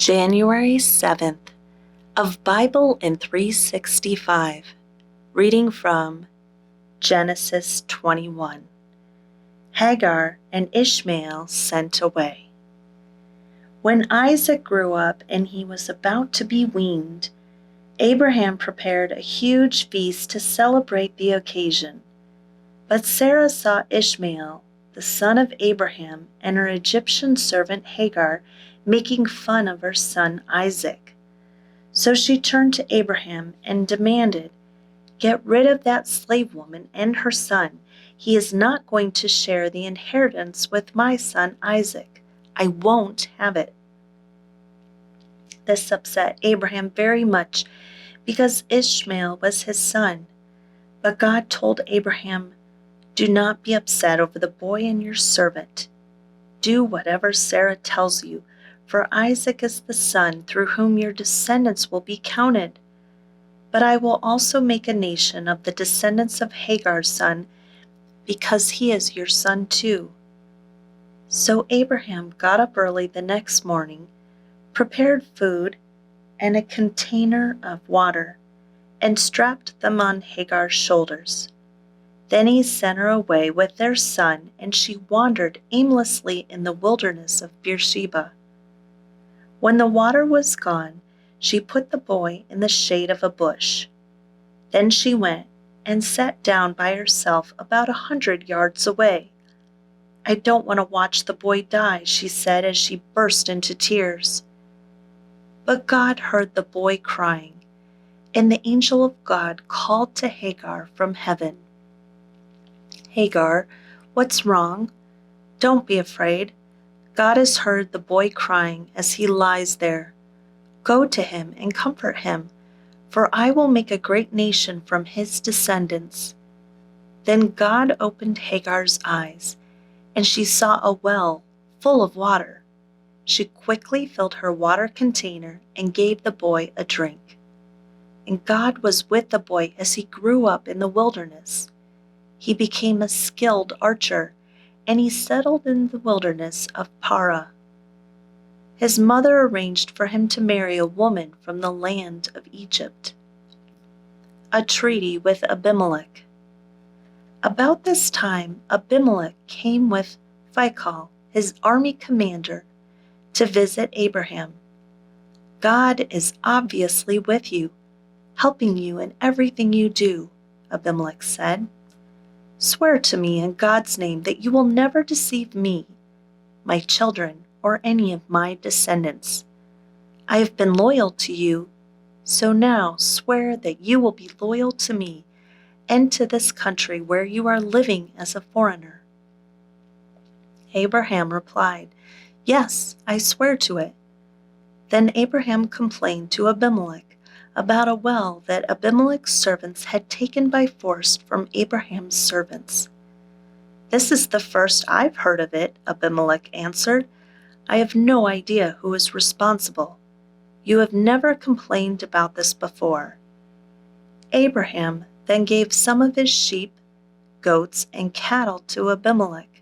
January 7th of Bible in 365, reading from Genesis 21. Hagar and Ishmael sent away. When Isaac grew up and he was about to be weaned, Abraham prepared a huge feast to celebrate the occasion. But Sarah saw Ishmael, the son of Abraham, and her Egyptian servant Hagar making fun of her son Isaac. So she turned to Abraham and demanded, "Get rid of that slave woman and her son. He is not going to share the inheritance with my son Isaac. I won't have it." This upset Abraham very much because Ishmael was his son. But God told Abraham, "Do not be upset over the boy and your servant. Do whatever Sarah tells you, for Isaac is the son through whom your descendants will be counted. But I will also make a nation of the descendants of Hagar's son, because he is your son too." So Abraham got up early the next morning, prepared food and a container of water, and strapped them on Hagar's shoulders. Then he sent her away with their son, and she wandered aimlessly in the wilderness of Beersheba. When the water was gone, she put the boy in the shade of a bush. Then she went and sat down by herself about 100 yards away. "I don't want to watch the boy die," she said as she burst into tears. But God heard the boy crying, and the angel of God called to Hagar from heaven. "Hagar, what's wrong? Don't be afraid. God has heard the boy crying as he lies there. Go to him and comfort him, for I will make a great nation from his descendants." Then God opened Hagar's eyes, and she saw a well full of water. She quickly filled her water container and gave the boy a drink. And God was with the boy as he grew up in the wilderness. He became a skilled archer, and he settled in the wilderness of Parah. His mother arranged for him to marry a woman from the land of Egypt. A treaty with Abimelech. About this time, Abimelech came with Phicol, his army commander, to visit Abraham. "God is obviously with you, helping you in everything you do," Abimelech said. "Swear to me in God's name that you will never deceive me, my children, or any of my descendants. I have been loyal to you, so now swear that you will be loyal to me and to this country where you are living as a foreigner." Abraham replied, "Yes, I swear to it." Then Abraham complained to Abimelech about a well that Abimelech's servants had taken by force from Abraham's servants. "This is the first I've heard of it," Abimelech answered. "I have no idea who is responsible. You have never complained about this before." Abraham then gave some of his sheep, goats, and cattle to Abimelech,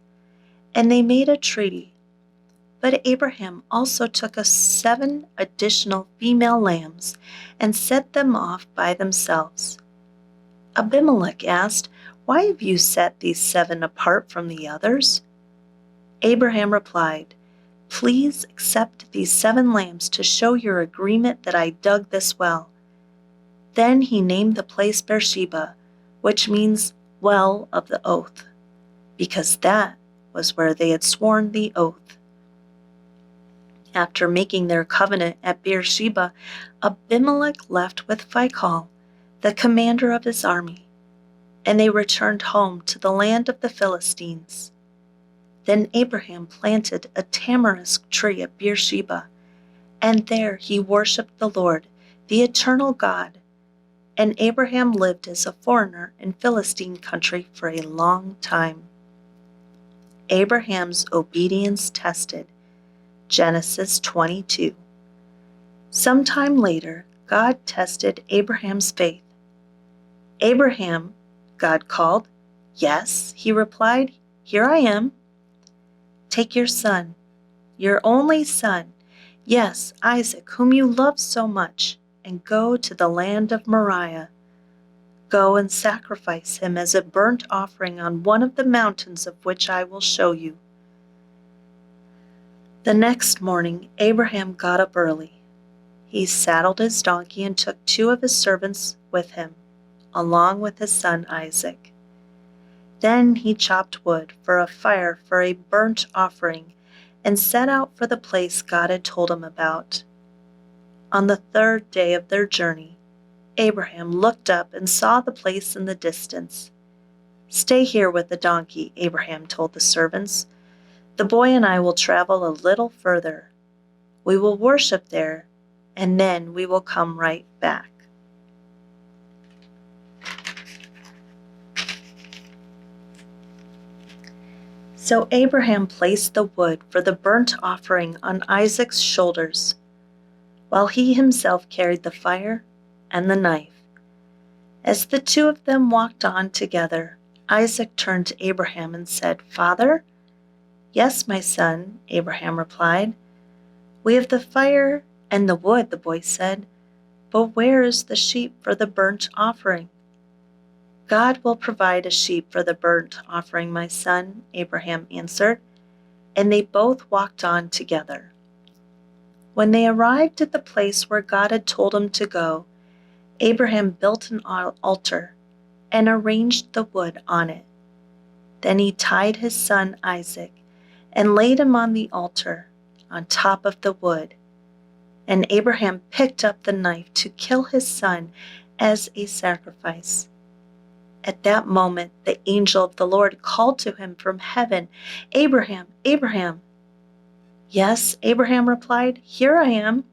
and they made a treaty. But Abraham also took 7 additional female lambs and set them off by themselves. Abimelech asked, "Why have you set these 7 apart from the others?" Abraham replied, "Please accept these 7 lambs to show your agreement that I dug this well." Then he named the place Beersheba, which means well of the oath, because that was where they had sworn the oath. After making their covenant at Beersheba, Abimelech left with Phicol, the commander of his army, and they returned home to the land of the Philistines. Then Abraham planted a tamarisk tree at Beersheba, and there he worshipped the Lord, the eternal God. And Abraham lived as a foreigner in Philistine country for a long time. Abraham's obedience tested. Genesis 22. Sometime later, God tested Abraham's faith. "Abraham," God called. "Yes," he replied, "here I am." "Take your son, your only son, Yes, Isaac, whom you love so much, and go to the land of Moriah. Go and sacrifice him as a burnt offering on one of the mountains of which I will show you." The next morning Abraham got up early. He saddled his donkey and took 2 of his servants with him, along with his son Isaac. Then he chopped wood for a fire for a burnt offering and set out for the place God had told him about. On the 3rd day of their journey, Abraham looked up and saw the place in the distance. "Stay here with the donkey," Abraham told the servants. "The boy and I will travel a little further. We will worship there, and then we will come right back." So Abraham placed the wood for the burnt offering on Isaac's shoulders, while he himself carried the fire and the knife. As the 2 of them walked on together, Isaac turned to Abraham and said, "Father?" "Yes, my son," Abraham replied. "We have the fire and the wood," the boy said, "but where is the sheep for the burnt offering?" "God will provide a sheep for the burnt offering, my son," Abraham answered, and they both walked on together. When they arrived at the place where God had told him to go, Abraham built an altar and arranged the wood on it. Then he tied his son Isaac and laid him on the altar on top of the wood. And Abraham picked up the knife to kill his son as a sacrifice. At that moment, the angel of the Lord called to him from heaven, "Abraham, Abraham." "Yes," Abraham replied, "here I am."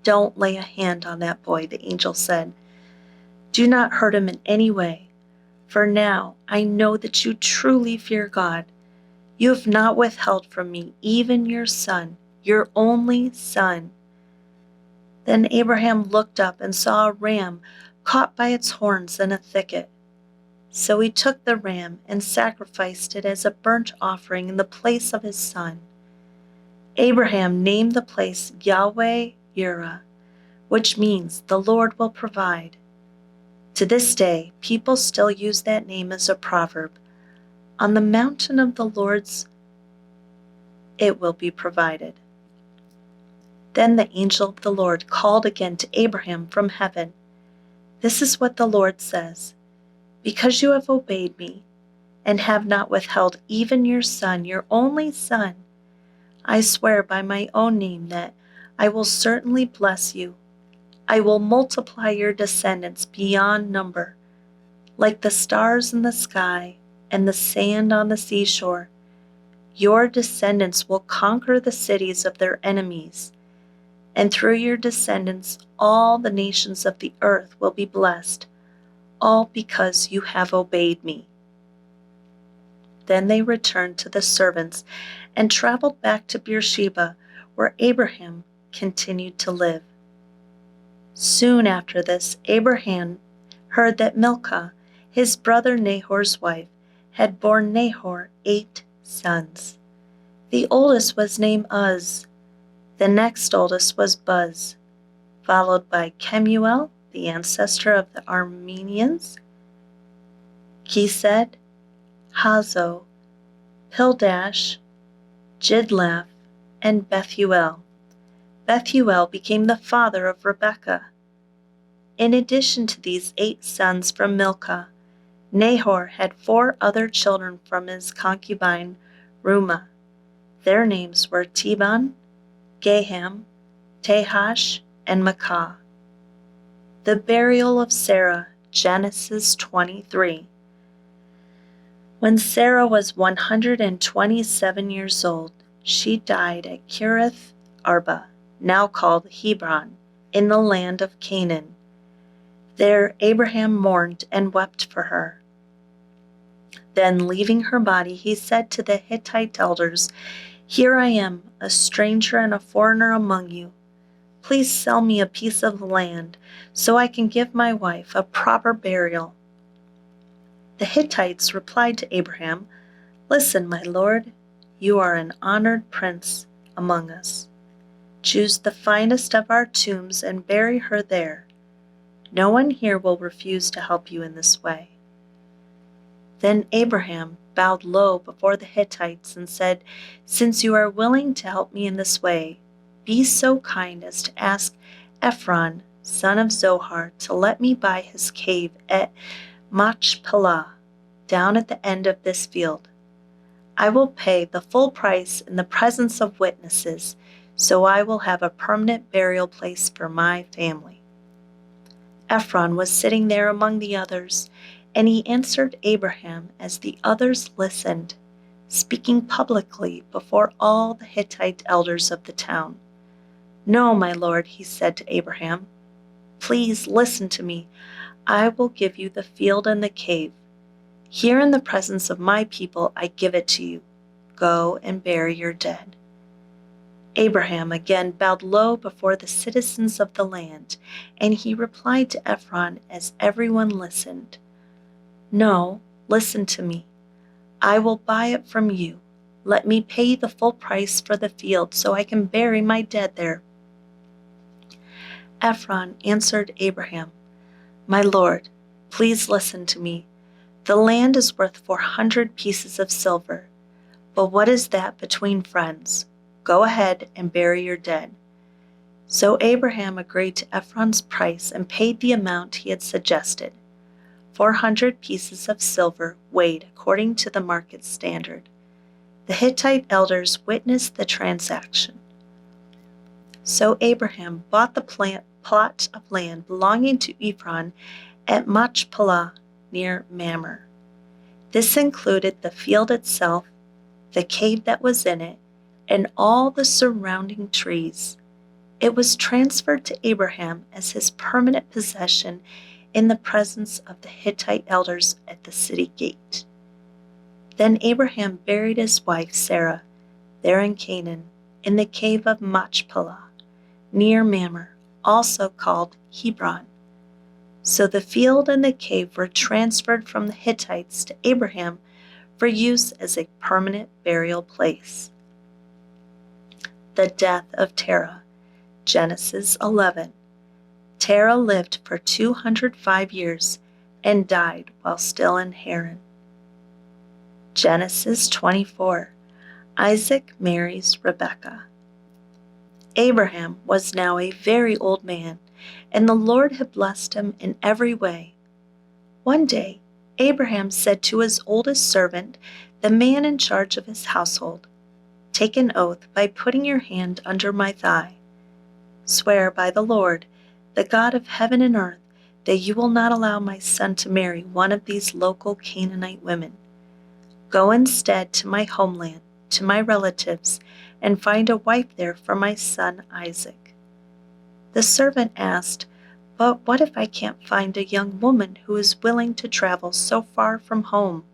"Don't lay a hand on that boy," the angel said. "Do not hurt him in any way, for now I know that you truly fear God. You have not withheld from me even your son, your only son." Then Abraham looked up and saw a ram caught by its horns in a thicket. So he took the ram and sacrificed it as a burnt offering in the place of his son. Abraham named the place Yahweh Yireh, which means "the Lord will provide." To this day, people still use that name as a proverb. On the mountain of the Lord's, it will be provided. Then the angel of the Lord called again to Abraham from heaven. "This is what the Lord says. Because you have obeyed me and have not withheld even your son, your only son, I swear by my own name that I will certainly bless you. I will multiply your descendants beyond number, like the stars in the sky and the sand on the seashore. Your descendants will conquer the cities of their enemies, and through your descendants all the nations of the earth will be blessed, all because you have obeyed me." Then they returned to the servants and traveled back to Beersheba, where Abraham continued to live. Soon after this, Abraham heard that Milcah, his brother Nahor's wife, had borne Nahor 8 sons. The oldest was named Uz. The next oldest was Buz, followed by Kemuel, the ancestor of the Armenians, Kesed, Hazo, Pildash, Jidlaph, and Bethuel. Bethuel became the father of Rebekah. In addition to these 8 sons from Milcah, Nahor had 4 other children from his concubine Reumah. Their names were Teban, Gaham, Tahash, and Maacah. The burial of Sarah, Genesis 23. When Sarah was 127 years old, she died at Kiriath Arba, now called Hebron, in the land of Canaan. There Abraham mourned and wept for her. Then, leaving her body, he said to the Hittite elders, "Here I am, a stranger and a foreigner among you. Please sell me a piece of land so I can give my wife a proper burial." The Hittites replied to Abraham, "Listen, my lord, you are an honored prince. among us. Choose the finest of our tombs and bury her there. No one here will refuse to help you in this way." Then Abraham bowed low before the Hittites and said, "Since you are willing to help me in this way, be so kind as to ask Ephron, son of Zohar, to let me buy his cave at Machpelah, down at the end of this field. I will pay the full price in the presence of witnesses, so I will have a permanent burial place for my family." Ephron was sitting there among the others, and he answered Abraham as the others listened, speaking publicly before all the Hittite elders of the town. "No, my lord," he said to Abraham, "please listen to me. I will give you the field and the cave. Here in the presence of my people I give it to you. Go and bury your dead." Abraham again bowed low before the citizens of the land, and he replied to Ephron as everyone listened, "No, listen to me. I will buy it from you. Let me pay the full price for the field so I can bury my dead there." Ephron answered Abraham, "My lord, please listen to me. The land is worth 400 pieces of silver. But what is that between friends? Go ahead and bury your dead." So Abraham agreed to Ephron's price and paid the amount he had suggested, 400 pieces of silver weighed according to the market standard. The Hittite elders witnessed the transaction. So Abraham bought the plot of land belonging to Ephron at Machpelah near Mamre. This included the field itself, the cave that was in it, and all the surrounding trees. It was transferred to Abraham as his permanent possession in the presence of the Hittite elders at the city gate. Then Abraham buried his wife Sarah there in Canaan, in the cave of Machpelah, near Mamre, also called Hebron. So the field and the cave were transferred from the Hittites to Abraham for use as a permanent burial place. The death of Terah, Genesis 11. Terah lived for 205 years and died while still in Haran. Genesis 24. Isaac marries Rebekah. Abraham was now a very old man, and the Lord had blessed him in every way. One day, Abraham said to his oldest servant, the man in charge of his household, "Take an oath by putting your hand under my thigh. Swear by the Lord, the God of heaven and earth, that you will not allow my son to marry one of these local Canaanite women. Go instead to my homeland, to my relatives, and find a wife there for my son Isaac." The servant asked, "But what if I can't find a young woman who is willing to travel so far from home?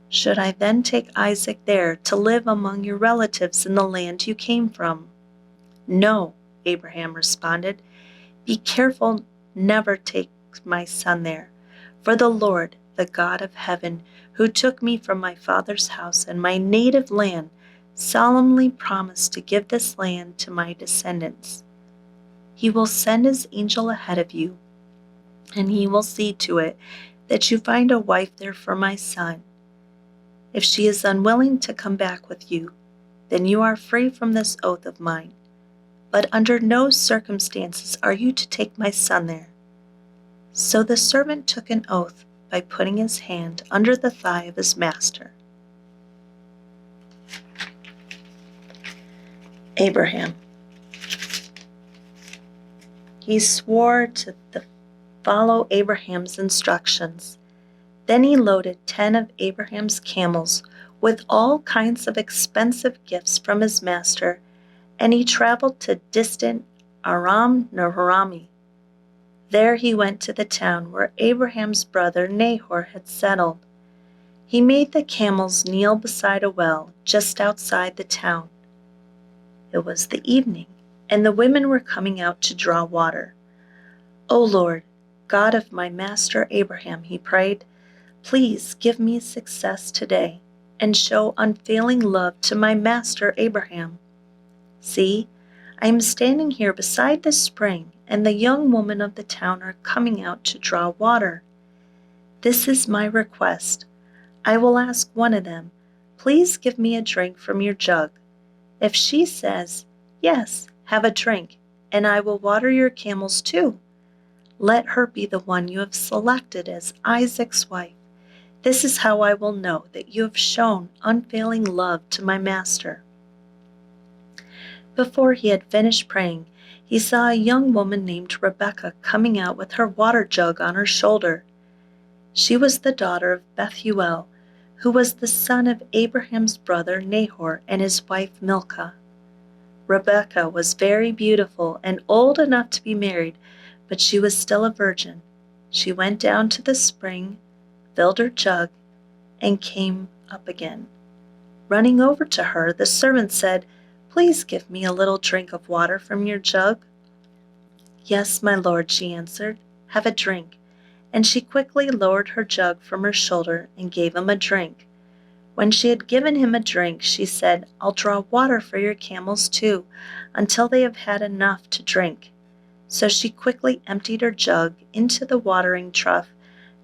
Should I then take Isaac there to live among your relatives in the land you came from?" "No," Abraham responded. "Be careful never take my son there, for the Lord, the God of heaven, who took me from my father's house and my native land, solemnly promised to give this land to my descendants. He will send his angel ahead of you, and he will see to it that you find a wife there for my son. If she is unwilling to come back with you, then you are free from this oath of mine. But under no circumstances are you to take my son there." So the servant took an oath by putting his hand under the thigh of his master. Abraham. He swore to follow Abraham's instructions. Then he loaded 10 of Abraham's camels with all kinds of expensive gifts from his master, and he traveled to distant Aram Naharaim. There he went to the town where Abraham's brother Nahor had settled. He made the camels kneel beside a well just outside the town. It was the evening, and the women were coming out to draw water. "O Lord, God of my master Abraham," he prayed, "please give me success today. and show unfailing love to my master Abraham. See, I am standing here beside the spring, and the young women of the town are coming out to draw water. This is my request. I will ask one of them, 'Please give me a drink from your jug.' If she says, 'Yes, have a drink, and I will water your camels too,' let her be the one you have selected as Isaac's wife. This is how I will know that you have shown unfailing love to my master." Before he had finished praying, he saw a young woman named Rebekah coming out with her water jug on her shoulder. She was the daughter of Bethuel, who was the son of Abraham's brother Nahor and his wife Milcah. Rebekah was very beautiful and old enough to be married, but she was still a virgin. She went down to the spring, filled her jug, and came up again. Running over to her, the servant said, "Please give me a little drink of water from your jug." "Yes, my lord," she answered. "Have a drink." And she quickly lowered her jug from her shoulder and gave him a drink. When she had given him a drink, she said, "I'll draw water for your camels too, until they have had enough to drink." So she quickly emptied her jug into the watering trough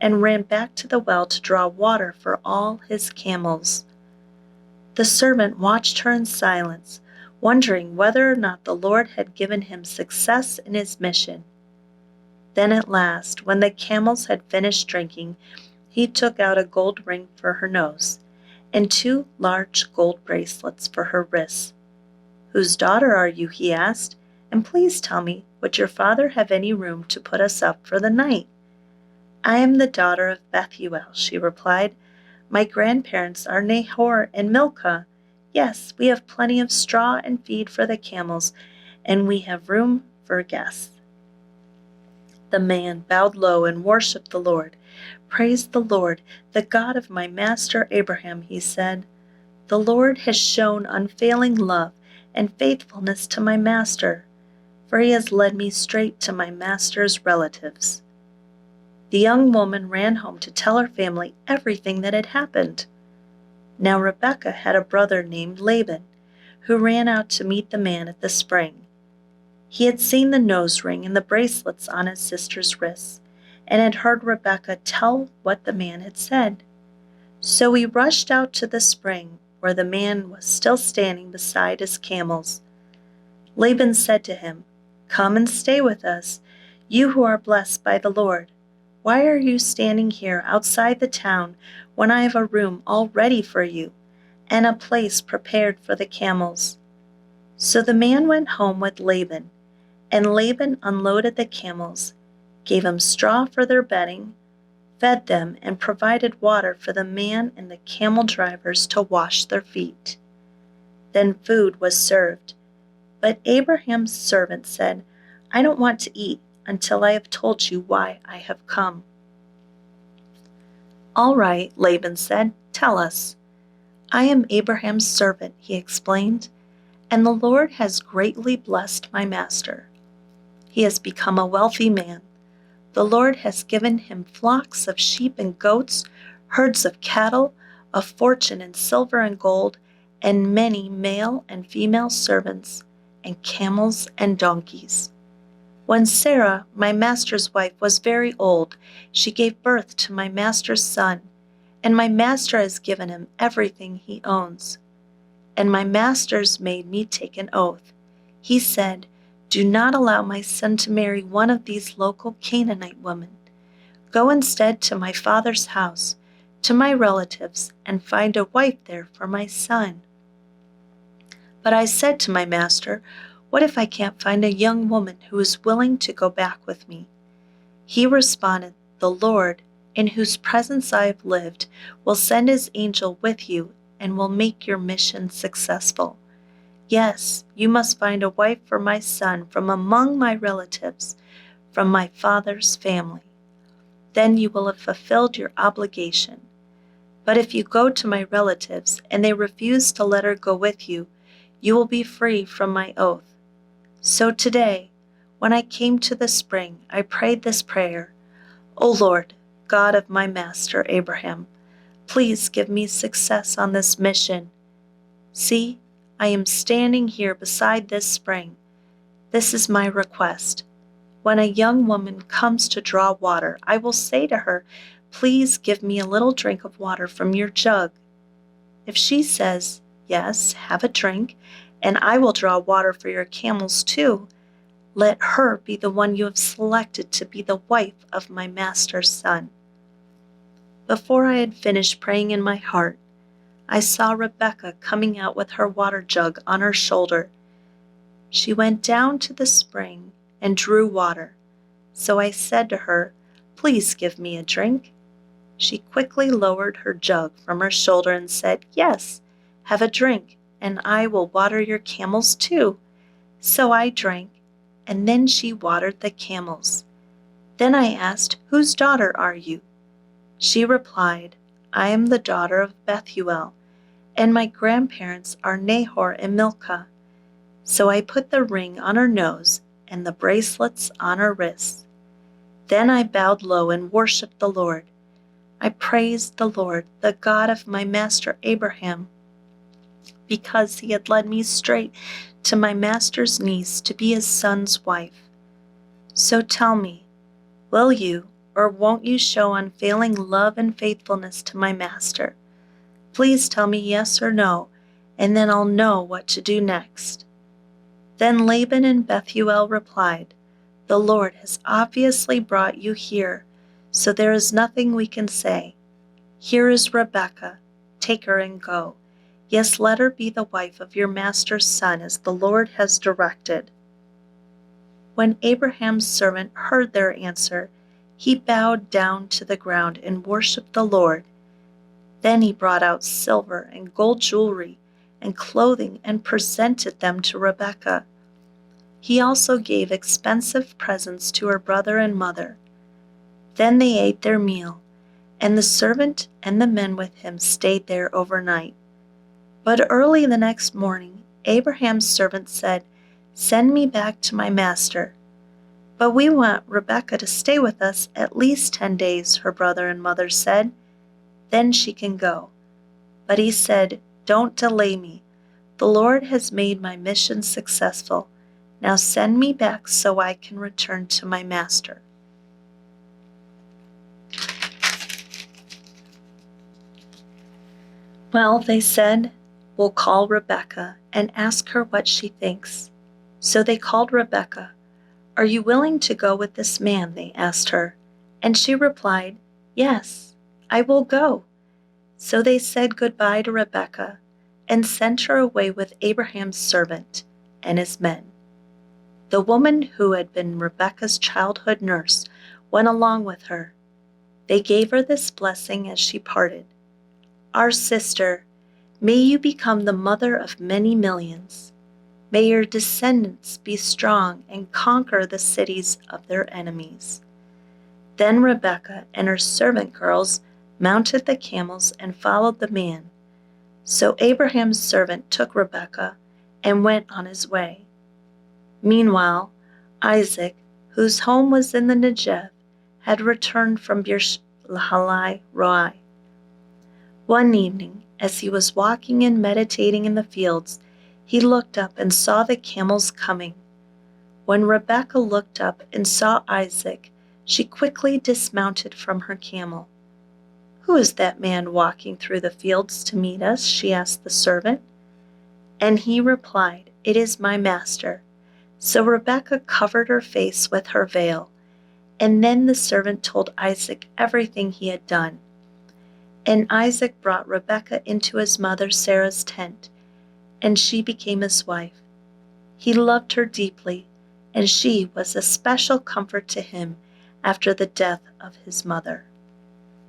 and ran back to the well to draw water for all his camels. The servant watched her in silence, wondering whether or not the Lord had given him success in his mission. Then at last, when the camels had finished drinking, he took out a gold ring for her nose and 2 large gold bracelets for her wrists. "Whose daughter are you?" he asked, "and please tell me, would your father have any room to put us up for the night?" "I am the daughter of Bethuel," she replied. "My grandparents are Nahor and Milcah. Yes, we have plenty of straw and feed for the camels, and we have room for guests." The man bowed low and worshipped the Lord. "Praise the Lord, the God of my master Abraham," he said. "The Lord has shown unfailing love and faithfulness to my master, for he has led me straight to my master's relatives." The young woman ran home to tell her family everything that had happened. Now Rebekah had a brother named Laban, who ran out to meet the man at the spring. He had seen the nose ring and the bracelets on his sister's wrists, and had heard Rebekah tell what the man had said. So he rushed out to the spring, where the man was still standing beside his camels. Laban said to him, "Come and stay with us, you who are blessed by the Lord. Why are you standing here outside the town when I have a room all ready for you, and a place prepared for the camels?" So the man went home with Laban, and Laban unloaded the camels, gave him straw for their bedding, fed them, and provided water for the man and the camel drivers to wash their feet. Then food was served. But Abraham's servant said, "I don't want to eat until I have told you why I have come." "All right," Laban said, "tell us." "I am Abraham's servant," he explained, "and the Lord has greatly blessed my master. He has become a wealthy man. The Lord has given him flocks of sheep and goats, herds of cattle, a fortune in silver and gold, and many male and female servants, and camels and donkeys. When Sarah, my master's wife, was very old, she gave birth to my master's son, and my master has given him everything he owns. And my master's made me take an oath. He said, 'Do not allow my son to marry one of these local Canaanite women. Go instead to my father's house, to my relatives, and find a wife there for my son.' But I said to my master, 'What if I can't find a young woman who is willing to go back with me?' He responded, 'The Lord, in whose presence I have lived, will send his angel with you and will make your mission successful. Yes, you must find a wife for my son from among my relatives, from my father's family. Then you will have fulfilled your obligation. But if you go to my relatives and they refuse to let her go with you, you will be free from my oath.' So today, when I came to the spring, I prayed this prayer: 'O Lord, God of my master Abraham, Please give me success on this mission. See, I am standing here beside this spring. This is my request. When a young woman comes to draw water, I will say to her, 'Please give me a little drink of water from your jug.' If she says, 'Yes, have a drink, and I will draw water for your camels too,' let her be the one you have selected to be the wife of my master's son." Before I had finished praying in my heart, I saw Rebecca coming out with her water jug on her shoulder. She went down to the spring and drew water. So I said to her, "Please give me a drink." She quickly lowered her jug from her shoulder and said, "Yes, have a drink, and I will water your camels too." So I drank, and then she watered the camels. Then I asked, "Whose daughter are you?" She replied, "I am the daughter of Bethuel, and my grandparents are Nahor and Milcah." So I put the ring on her nose and the bracelets on her wrists. Then I bowed low and worshipped the Lord. I praised the Lord, the God of my master Abraham, because he had led me straight to my master's knees to be his son's wife. So tell me, will you or won't you show unfailing love and faithfulness to my master? Please tell me yes or no, and then I'll know what to do next." Then Laban and Bethuel replied, "The Lord has obviously brought you here, so there is nothing we can say. Here is Rebekah. Take her and go. Yes, let her be the wife of your master's son, as the Lord has directed." When Abraham's servant heard their answer, he bowed down to the ground and worshipped the Lord. Then he brought out silver and gold jewelry and clothing and presented them to Rebekah. He also gave expensive presents to her brother and mother. Then they ate their meal, and the servant and the men with him stayed there overnight. But early the next morning, Abraham's servant said, "Send me back to my master." "But we want Rebekah to stay with us at least 10 days, her brother and mother said. "Then she can go." But he said, "Don't delay me. The Lord has made my mission successful. Now send me back so I can return to my master." "Well," they said, "we'll call Rebekah and ask her what she thinks." So they called Rebekah. "Are you willing to go with this man?" they asked her. And she replied, "Yes, I will go." So they said goodbye to Rebekah and sent her away with Abraham's servant and his men. The woman who had been Rebekah's childhood nurse went along with her. They gave her this blessing as she parted: "Our sister, may you become the mother of many millions. May your descendants be strong and conquer the cities of their enemies." Then Rebekah and her servant girls mounted the camels and followed the man. So Abraham's servant took Rebekah and went on his way. Meanwhile, Isaac, whose home was in the Negev, had returned from Beer-lahai Roi. One evening, as he was walking and meditating in the fields, he looked up and saw the camels coming. When Rebekah looked up and saw Isaac, she quickly dismounted from her camel. "Who is that man walking through the fields to meet us?" she asked the servant. And he replied, "It is my master." So Rebekah covered her face with her veil, and then the servant told Isaac everything he had done. And Isaac brought Rebekah into his mother Sarah's tent, and she became his wife. He loved her deeply, and she was a special comfort to him after the death of his mother.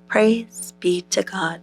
Praise be to God.